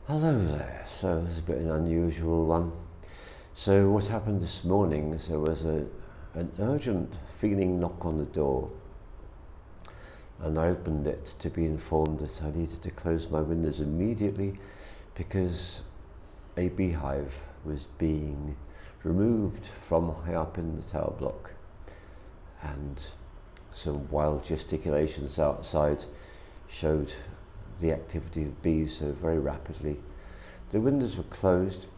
Hello there. So this is a bit of an unusual one. So what happened this morning, there was an urgent feeling knock on the door, and I opened it to be informed that I needed to close my windows immediately because a beehive was being removed from high up in the tower block, and some wild gesticulations outside showed the activity of bees so very rapidly. The windows were closed,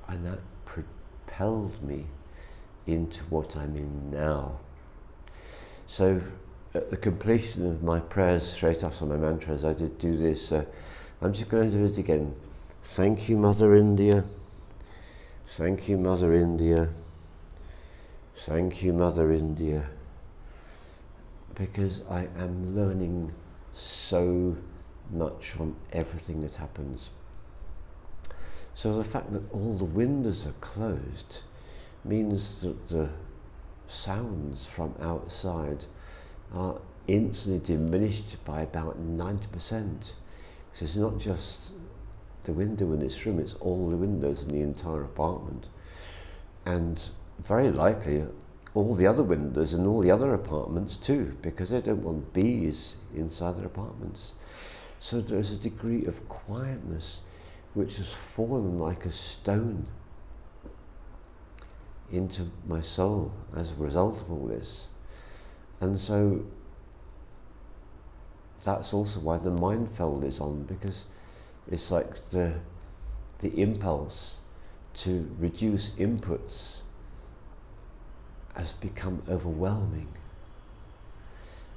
and that propelled me into what I'm in now. So at the completion of my prayers, straight after my mantras, I did do this. I'm just going to do it again. Thank you, Mother India. Thank you, Mother India. Thank you, Mother India. Because I am learning so much from everything that happens. So the fact that all the windows are closed means that the sounds from outside are instantly diminished by about 90%. So it's not just the window in this room, it's all the windows in the entire apartment. And very likely all the other windows in all the other apartments too, because they don't want bees inside their apartments. So there's a degree of quietness which has fallen like a stone into my soul as a result of all this. And so that's also why the mindfold is on, because it's like the impulse to reduce inputs has become overwhelming.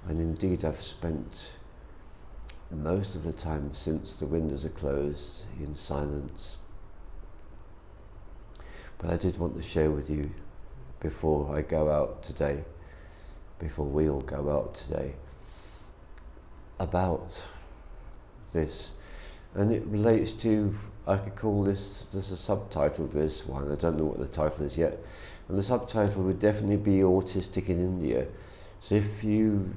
And indeed I've spent most of the time since the windows are closed in silence. But I did want to share with you before I go out today, before we all go out today, about this. And it relates to, I could call this, there's a subtitle to this one, I don't know what the title is yet, and the subtitle would definitely be Autistic in India. So if you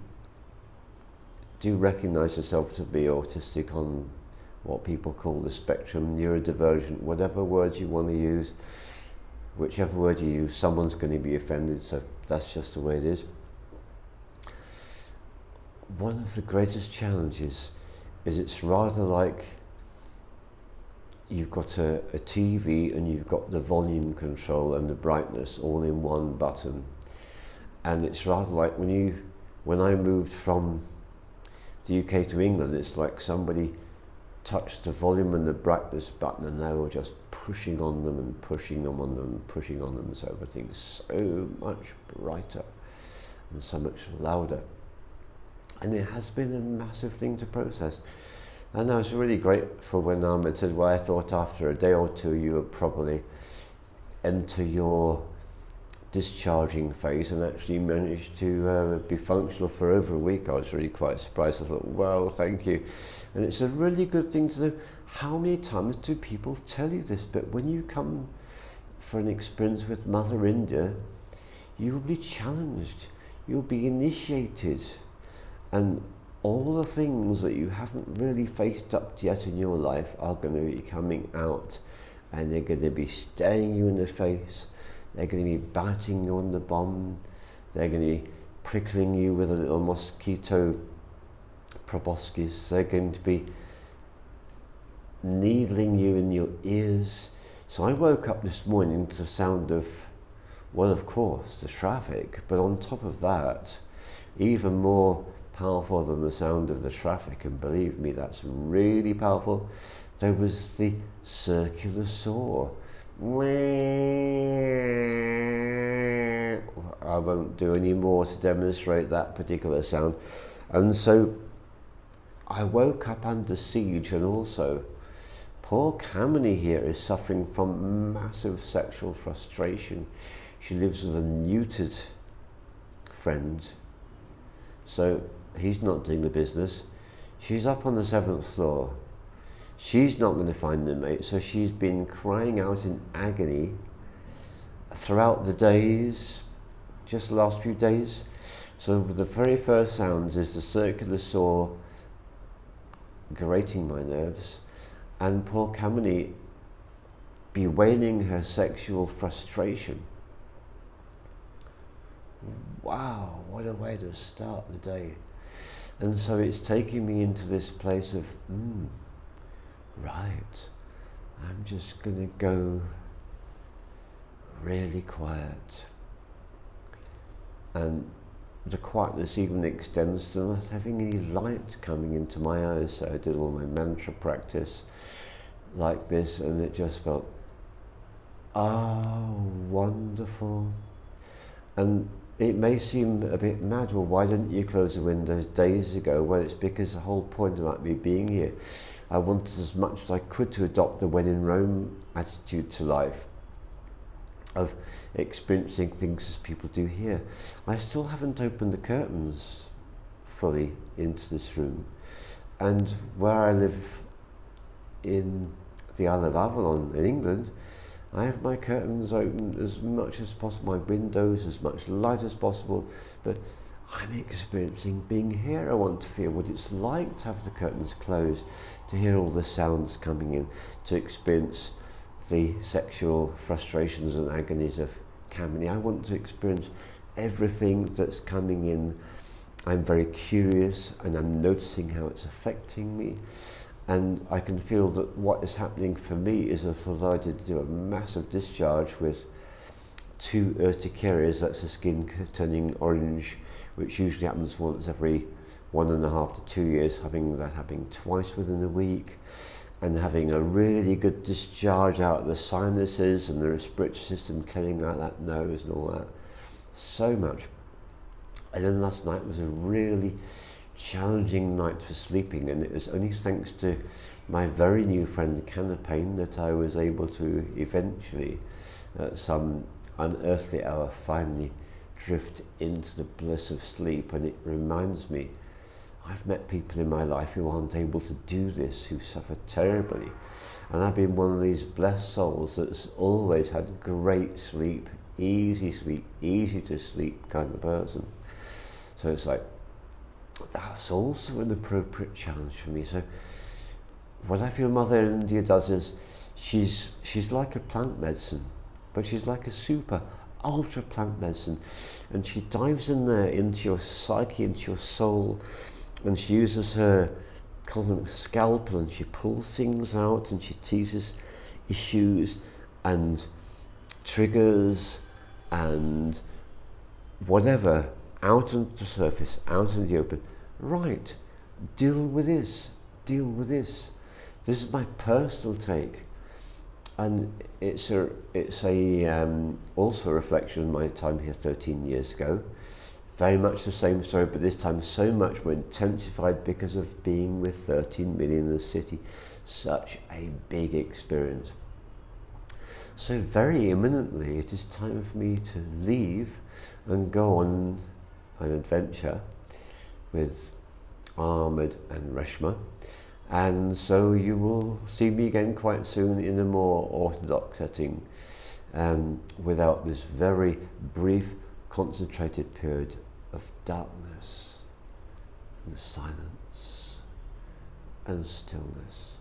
do recognise yourself to be autistic on what people call the spectrum, neurodivergent, whatever words you want to use, whichever word you use, someone's going to be offended, so that's just the way it is. One of the greatest challenges is it's rather like you've got a TV and you've got the volume control and the brightness all in one button. And it's rather like when I moved from the UK to England, it's like somebody touched the volume and the brightness button and they were just pushing on them and pushing them on them and pushing on them, so everything's so much brighter and so much louder. And it has been a massive thing to process. And I was really grateful when Ahmed said, well, I thought after a day or two you would probably enter your discharging phase, and actually managed to be functional for over a week. I was really quite surprised. I thought, wow, thank you. And it's a really good thing to know. How many times do people tell you this? But when you come for an experience with Mother India, you will be challenged, you'll be initiated, and all the things that you haven't really faced up to yet in your life are going to be coming out, and they're going to be staring you in the face. They're going to be biting you on the bum. They're going to be prickling you with a little mosquito proboscis. They're going to be needling you in your ears. So I woke up this morning to the sound of, well, of course, the traffic, but on top of that, even more powerful than the sound of the traffic, and believe me, that's really powerful, there was the circular saw. I won't do any more to demonstrate that particular sound. And so I woke up under siege, and also poor Kamini here is suffering from massive sexual frustration. She lives with a neutered friend, so he's not doing the business. She's up on the 7th floor. She's not going to find a mate, so she's been crying out in agony throughout the days, just the last few days. So the very first sounds is the circular saw grating my nerves, and poor Kamini bewailing her sexual frustration. Wow, what a way to start the day. And so it's taking me into this place of, right, I'm just going to go really quiet. And the quietness even extends to not having any light coming into my eyes. So I did all my mantra practice like this, and it just felt, wonderful. And it may seem a bit mad, well, why didn't you close the windows days ago? Well, it's because the whole point about me being here, I wanted as much as I could to adopt the when in Rome attitude to life, of experiencing things as people do here. I still haven't opened the curtains fully into this room. And where I live in the Isle of Avalon in England, I have my curtains open as much as possible, my windows as much light as possible, but I'm experiencing being here. I want to feel what it's like to have the curtains closed, to hear all the sounds coming in, to experience the sexual frustrations and agonies of Kamini. I want to experience everything that's coming in. I'm very curious and I'm noticing how it's affecting me. And I can feel that what is happening for me is I thought I did do a massive discharge with 2 urticarias, that's the skin turning orange, which usually happens once every 1.5 to 2 years, having twice within a week, and having a really good discharge out of the sinuses and the respiratory system, clearing out that nose and all that. So much. And then last night was a really challenging night for sleeping, and it was only thanks to my very new friend Canapane that I was able to eventually, at some unearthly hour, finally drift into the bliss of sleep. And it reminds me, I've met people in my life who aren't able to do this, who suffer terribly, and I've been one of these blessed souls that's always had great sleep, easy to sleep kind of person. So it's like, that's also an appropriate challenge for me. So what I feel Mother India does is she's like a plant medicine, but she's like a super ultra plant medicine, and she dives in there into your psyche, into your soul, and she uses her scalpel and she pulls things out and she teases issues and triggers and whatever out onto the surface, out in the open. Right, deal with this. This is my personal take, and it's also a reflection of my time here 13 years ago. Very much the same story, but this time so much more intensified because of being with 13 million in the city. Such a big experience. So very imminently, it is time for me to leave and go on an adventure with Ahmed and Reshma, and so you will see me again quite soon in a more orthodox setting, without this very brief concentrated period of darkness and silence and stillness.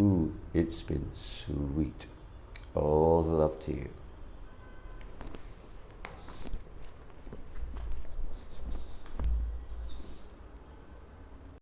Ooh, it's been sweet. All the love to you.